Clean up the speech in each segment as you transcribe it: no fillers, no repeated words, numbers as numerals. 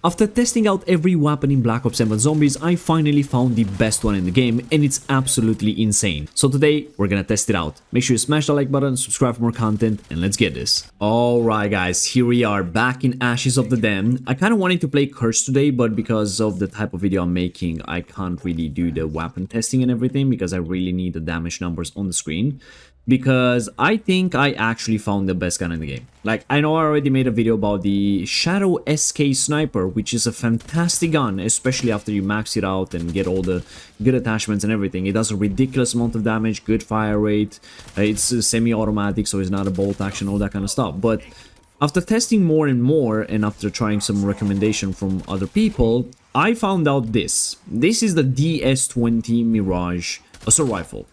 After testing out every weapon in Black Ops 7 Zombies, I finally found the best one in the game, and it's absolutely insane. So today, we're gonna test it out. Make sure you smash the like button, subscribe for more content, and let's get this. Alright guys, here we are, back in Ashes of the Den. I kinda wanted to play Curse today, but because of the type of video I'm making, I can't really do the weapon testing and everything, because I really need the damage numbers on the screen. Because I think I actually found the best gun in the game. Like, I know I already made a video about the Shadow SK Sniper, which is a fantastic gun, especially after you max it out and get all the good attachments and everything. It does a ridiculous amount of damage, good fire rate, it's semi-automatic, so it's not a bolt action, all that kind of stuff. But after testing more and more, and after trying some recommendation from other people, I found out this. This is the DS20 MIRAGE assault rifle.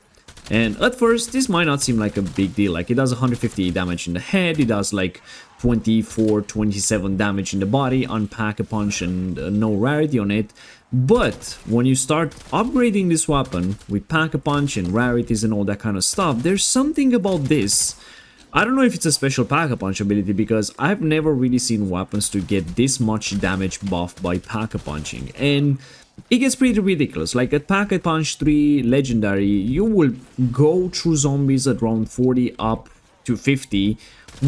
And at first, this might not seem like a big deal. Like, it does 150 damage in the head, it does like 24, 27 damage in the body, unpack a punch, and no rarity on it. But when you start upgrading this weapon with pack a punch and rarities and all that kind of stuff, there's something about this. I don't know if it's a special pack a punch ability, because I've never really seen weapons to get this much damage buffed by pack a punching. And it gets pretty ridiculous. Like at Pack-a-Punch 3 Legendary, you will go through zombies at round 40 up to 50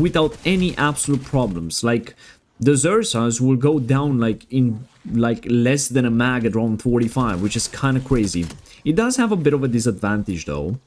without any absolute problems. Like the Xursas will go down like in less than a mag at round 45, which is kind of crazy. It does have a bit of a disadvantage though.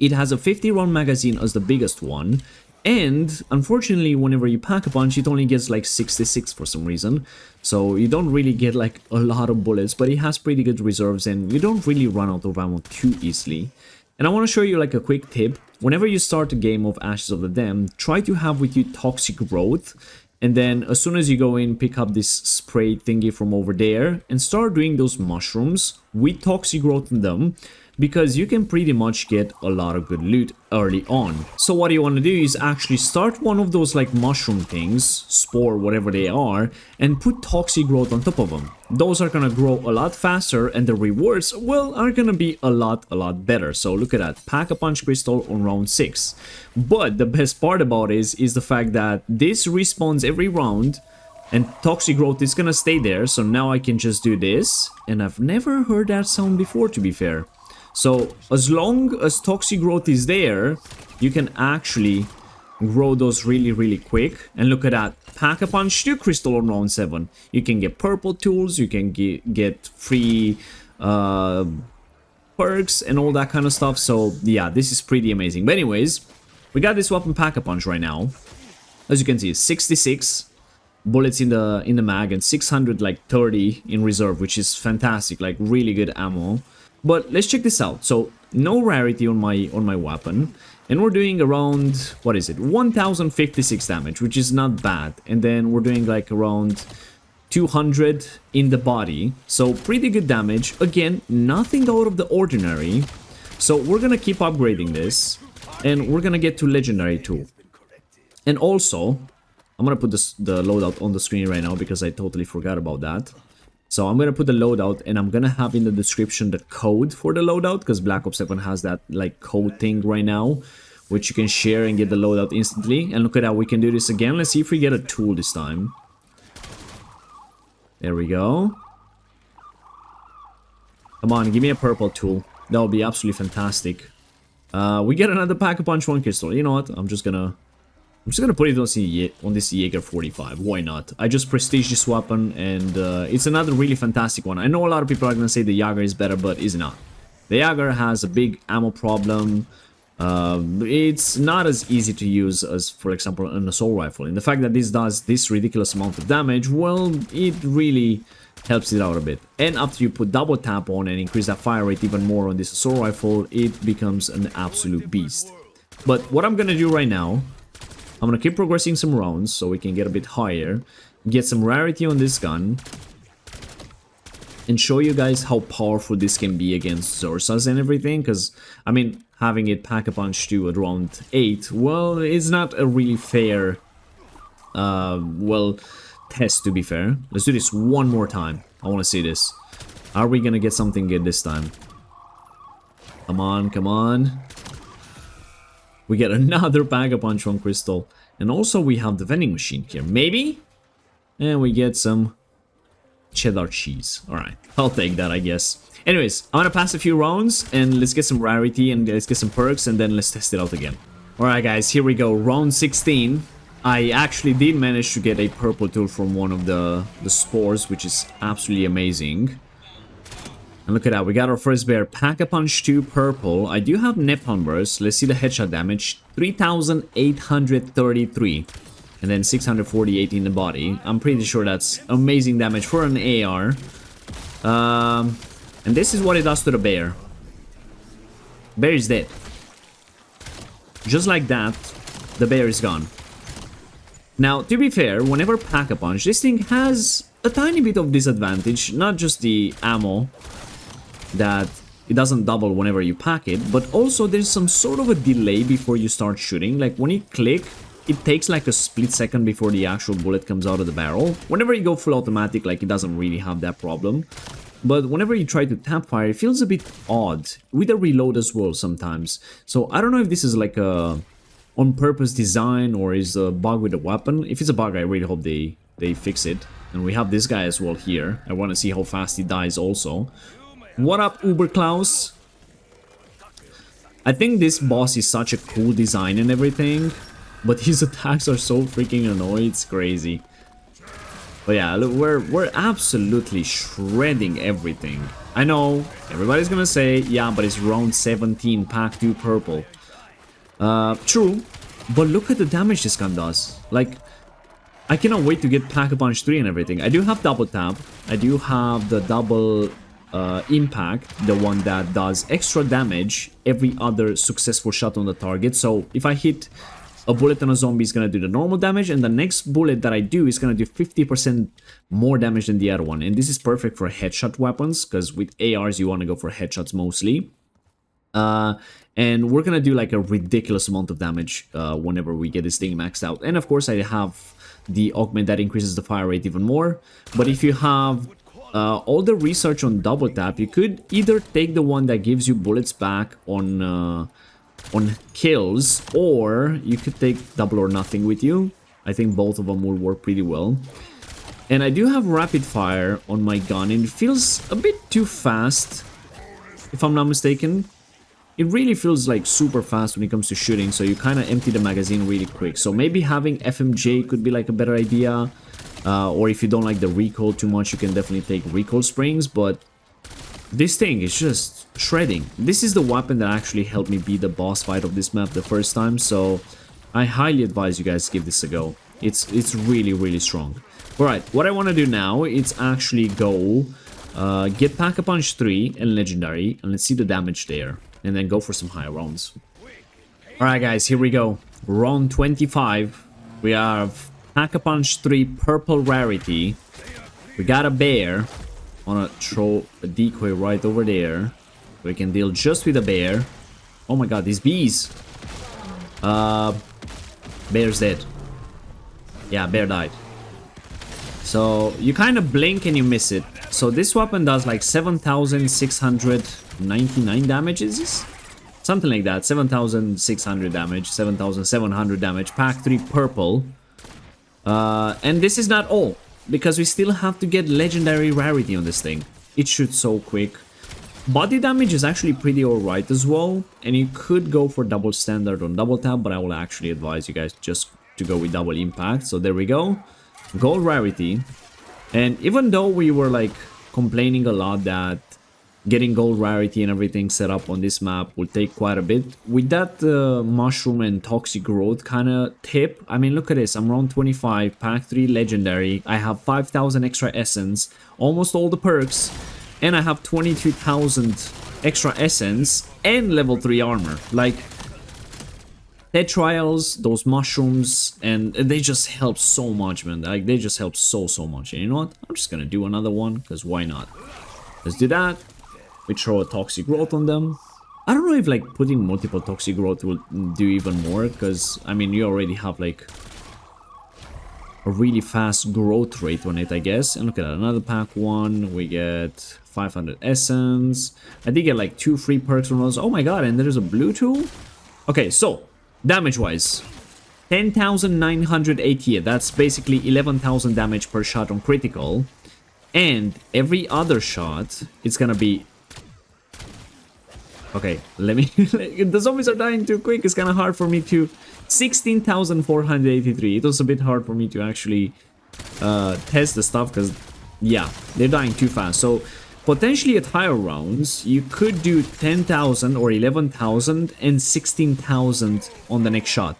It has a 50 round magazine as the biggest one. And unfortunately, whenever you pack a punch, it only gets like 66 for some reason. So you don't really get like a lot of bullets, but it has pretty good reserves and you don't really run out of ammo too easily. And I want to show you like a quick tip. Whenever you start a game of Ashes of the Den, try to have with you Toxic Growth. And then as soon as you go in, pick up this spray thingy from over there and start doing those mushrooms with Toxic Growth in them, because you can pretty much get a lot of good loot early on. So what you want to do is actually start one of those like mushroom things, spore, whatever they are, and put Toxic Growth on top of them. Those are gonna grow a lot faster, and the rewards, well, are gonna be a lot better. So look at that, pack a punch crystal on round 6. But the best part about it is the fact that this respawns every round, and Toxic Growth is gonna stay there. So now I can just do this, and I've never heard that sound before, to be fair. So as long as Toxic Growth is there, you can actually grow those really quick. And look at that, pack a punch 2 crystal on round 7. You can get purple tools, you can get free perks and all that kind of stuff. So yeah, this is pretty amazing. But anyways, we got this weapon pack a punch right now. As you can see, 66 bullets in the mag and 630 in reserve, which is fantastic, like really good ammo. But let's check this out. So no rarity on my weapon, and we're doing around, what is it, 1056 damage, which is not bad. And then we're doing like around 200 in the body, so pretty good damage. Again, nothing out of the ordinary. So we're gonna keep upgrading this, and we're gonna get to legendary too. And also, I'm gonna put the loadout on the screen right now because I totally forgot about that. So I'm going to put the loadout, and I'm going to have in the description the code for the loadout, because Black Ops 7 has that like code thing right now, which you can share and get the loadout instantly. And look at that, we can do this again. Let's see if we get a tool this time. There we go. Come on, give me a purple tool. That would be absolutely fantastic. We get another pack a punch 1 crystal. You know what? I'm just gonna put it on this Jaeger 45. Why not? I just prestige this weapon, and it's another really fantastic one. I know a lot of people are gonna say the Jaeger is better, but it's not. The Jaeger has a big ammo problem. It's not as easy to use as, for example, an assault rifle. And the fact that this does this ridiculous amount of damage, well, it really helps it out a bit. And after you put double tap on and increase that fire rate even more on this assault rifle, it becomes an absolute beast. But what I'm gonna do right now, I'm gonna keep progressing some rounds so we can get a bit higher, get some rarity on this gun, and show you guys how powerful this can be against Xursas and everything. Because, I mean, having it pack a punch 2 at round 8, well, it's not a really fair, well, test, to be fair. Let's do this one more time. I want to see this. Are we gonna get something good this time? Come on, come on. We get another pack a punch 1 crystal. And also we have the vending machine here. Maybe? And we get some cheddar cheese. Alright, I'll take that, I guess. Anyways, I'm gonna pass a few rounds and let's get some rarity and let's get some perks and then let's test it out again. Alright guys, here we go. Round 16. I actually did manage to get a purple tool from one of the spores, which is absolutely amazing. And look at that, we got our first bear. Pack-a-Punch 2 purple. I do have Napalm Burst. Let's see the headshot damage. 3,833. And then 648 in the body. I'm pretty sure that's amazing damage for an AR. And this is what it does to the bear. Bear is dead. Just like that, the bear is gone. Now, to be fair, whenever Pack-a-Punch, this thing has a tiny bit of disadvantage. Not just the ammo, that it doesn't double whenever you pack it, but also there's some sort of a delay before you start shooting. Like when you click, it takes like a split second before the actual bullet comes out of the barrel. Whenever you go full automatic, like it doesn't really have that problem. But whenever you try to tap fire, it feels a bit odd with a reload as well sometimes. So I don't know if this is like a on-purpose design or is a bug with the weapon. If it's a bug, I really hope they fix it. And we have this guy as well here. I want to see how fast he dies also. What up, Uber Klaus? I think this boss is such a cool design and everything, but his attacks are so freaking annoying, it's crazy. But yeah, look, we're absolutely shredding everything. I know, everybody's gonna say, yeah, but it's round 17, pack 2 purple. True, but look at the damage this gun does. Like, I cannot wait to get Pack-a-Punch 3 and everything. I do have double tap, I do have the double impact, the one that does extra damage every other successful shot on the target. So if I hit a bullet on a zombie, it's gonna do the normal damage, and the next bullet that I do is gonna do 50% more damage than the other one. And this is perfect for headshot weapons, because with ARs you want to go for headshots mostly. And we're gonna do like a ridiculous amount of damage whenever we get this thing maxed out. And of course I have the augment that increases the fire rate even more. But if you have all the research on double tap, you could either take the one that gives you bullets back on kills, or you could take double or nothing with you. I think both of them will work pretty well. And I do have rapid fire on my gun, and it feels a bit too fast, if I'm not mistaken. It really feels like super fast when it comes to shooting, so you kind of empty the magazine really quick. So maybe having FMJ could be like a better idea. Or if you don't like the recoil too much, you can definitely take recoil springs, but this thing is just shredding. This is the weapon that actually helped me beat the boss fight of this map the first time, so I highly advise you guys give this a go. It's really, really strong. Alright, what I want to do now is actually go get Pack-a-Punch 3 and Legendary, and let's see the damage there, and then go for some higher rounds. Alright guys, here we go. Round 25. We have Pack-a-Punch 3 purple rarity. We got a bear. Wanna throw a decoy right over there. We can deal just with a bear. Oh my god, these bees. Bear's dead. Yeah, bear died. So you kind of blink and you miss it. So this weapon does like 7,699 damage, is this? Something like that. 7,600 damage, 7,700 damage. Pack 3 purple. And this is not all, because we still have to get legendary rarity on this thing. It shoots so quick. Body damage is actually pretty alright as well, and you could go for double standard on double tap, but I will actually advise you guys just to go with double impact. So there we go. Gold rarity. And even though we were like complaining a lot that getting gold rarity and everything set up on this map will take quite a bit, with that mushroom and toxic growth kind of tip, I mean, look at this. I'm round 25, pack 3 legendary. I have 5,000 extra essence, almost all the perks, and I have 22,000 extra essence and level 3 armor. Like, head trials, those mushrooms, and they just help so much, man. Like, they just help so much. And you know what? I'm just gonna do another one, because why not? Let's do that. We throw a toxic growth on them. I don't know if like putting multiple toxic growth will do even more, because I mean you already have like a really fast growth rate on it, I guess. And look at that, another pack 1. We get 500 essence. I did get like 2 free perks from those. Oh my god, and there's a blue tool. Okay, so damage wise, 10,988. That's basically 11,000 damage per shot on critical. And every other shot, it's gonna be... Okay, let me... The zombies are dying too quick. It's kind of hard for me to... 16,483. It was a bit hard for me to actually test the stuff because, yeah, they're dying too fast. So, potentially at higher rounds, you could do 10,000 or 11,000 and 16,000 on the next shot.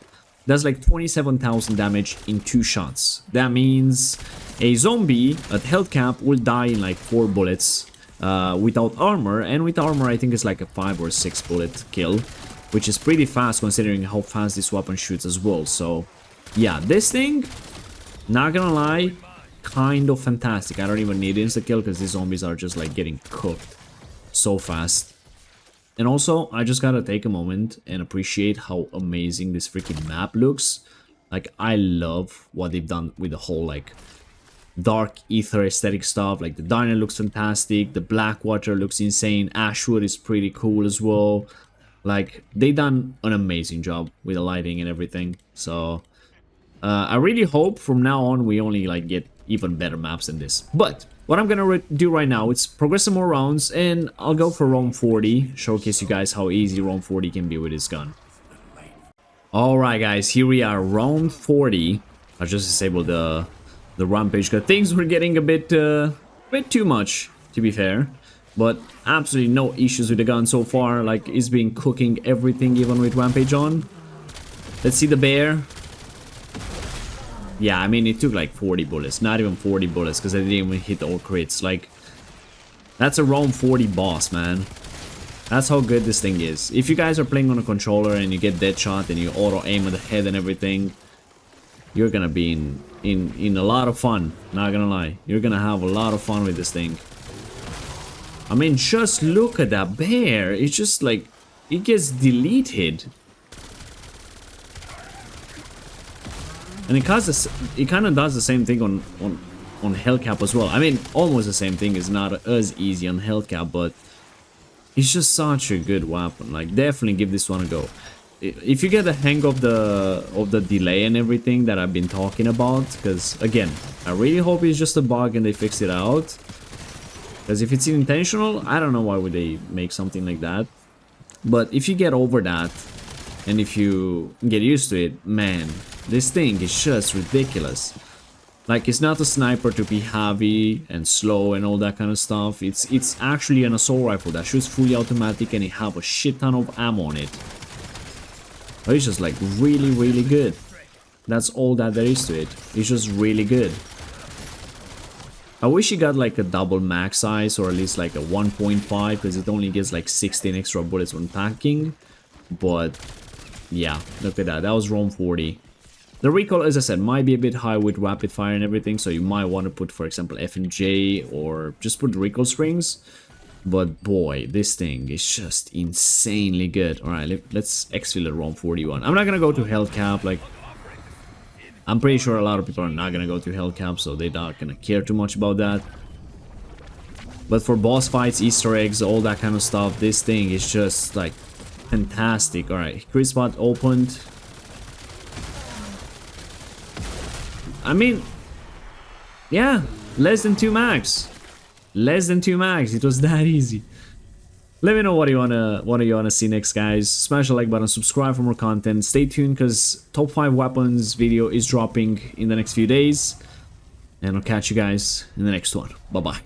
That's like 27,000 damage in 2 shots. That means a zombie at health cap will die in like 4 bullets without armor. And with armor, I think it's like a 5 or 6 bullet kill, which is pretty fast considering how fast this weapon shoots as well. So, yeah, this thing, not gonna lie, kind of fantastic. I don't even need insta-kill because these zombies are just like getting cooked so fast. And also, I just gotta take a moment and appreciate how amazing this freaking map looks. Like, I love what they've done with the whole, like, dark ether aesthetic stuff. Like, the diner looks fantastic, the Blackwater looks insane, Ashwood is pretty cool as well. Like, they done an amazing job with the lighting and everything. So, I really hope from now on we only, like, get even better maps than this. But what I'm gonna do right now is progress some more rounds, and I'll go for round 40, showcase you guys how easy round 40 can be with this gun. Alright guys, here we are, round 40. I just disabled the rampage because things were getting a bit too much, to be fair. But absolutely no issues with the gun so far. Like, it's been cooking everything even with rampage on. Let's see the bear. Yeah, I mean, it took like 40 bullets. Not even 40 bullets, because I didn't even hit all crits. Like, that's a round 40 boss, man. That's how good this thing is. If you guys are playing on a controller and you get dead shot and you auto aim at the head and everything, you're gonna be in a lot of fun. Not gonna lie. You're gonna have a lot of fun with this thing. I mean, just look at that bear. It's just like, it gets deleted. And it kind of does the same thing on Hellcap as well. I mean, almost the same thing. Is not as easy on Hellcap, but it's just such a good weapon. Like, definitely give this one a go. If you get the hang of the delay and everything that I've been talking about, because again, I really hope it's just a bug and they fixed it out. Because if it's intentional, I don't know why would they make something like that. But if you get over that, and if you get used to it, man, this thing is just ridiculous. Like, it's not a sniper to be heavy and slow and all that kind of stuff. It's actually an assault rifle that shoots fully automatic and it have a shit ton of ammo on it. But it's just like really, really good. That's all that there is to it. It's just really good. I wish it got like a double max size or at least like a 1.5 because it only gets like 16 extra bullets when packing. But yeah, look at that. That was round 40. The recoil, as I said, might be a bit high with rapid fire and everything, so you might want to put, for example, FNJ or just put recoil springs. But boy, this thing is just insanely good. Alright, let's exfil at round 41. I'm not gonna go to Hellcap, like, I'm pretty sure a lot of people are not gonna go to Hellcap, so they're not gonna care too much about that. But for boss fights, Easter eggs, all that kind of stuff, this thing is just, like, fantastic. Alright, crit spot opened. I mean, yeah, less than 2 max. Less than 2 max. It was that easy. Let me know what you wanna see next, guys. Smash the like button, subscribe for more content. Stay tuned because top 5 weapons video is dropping in the next few days. And I'll catch you guys in the next one. Bye bye.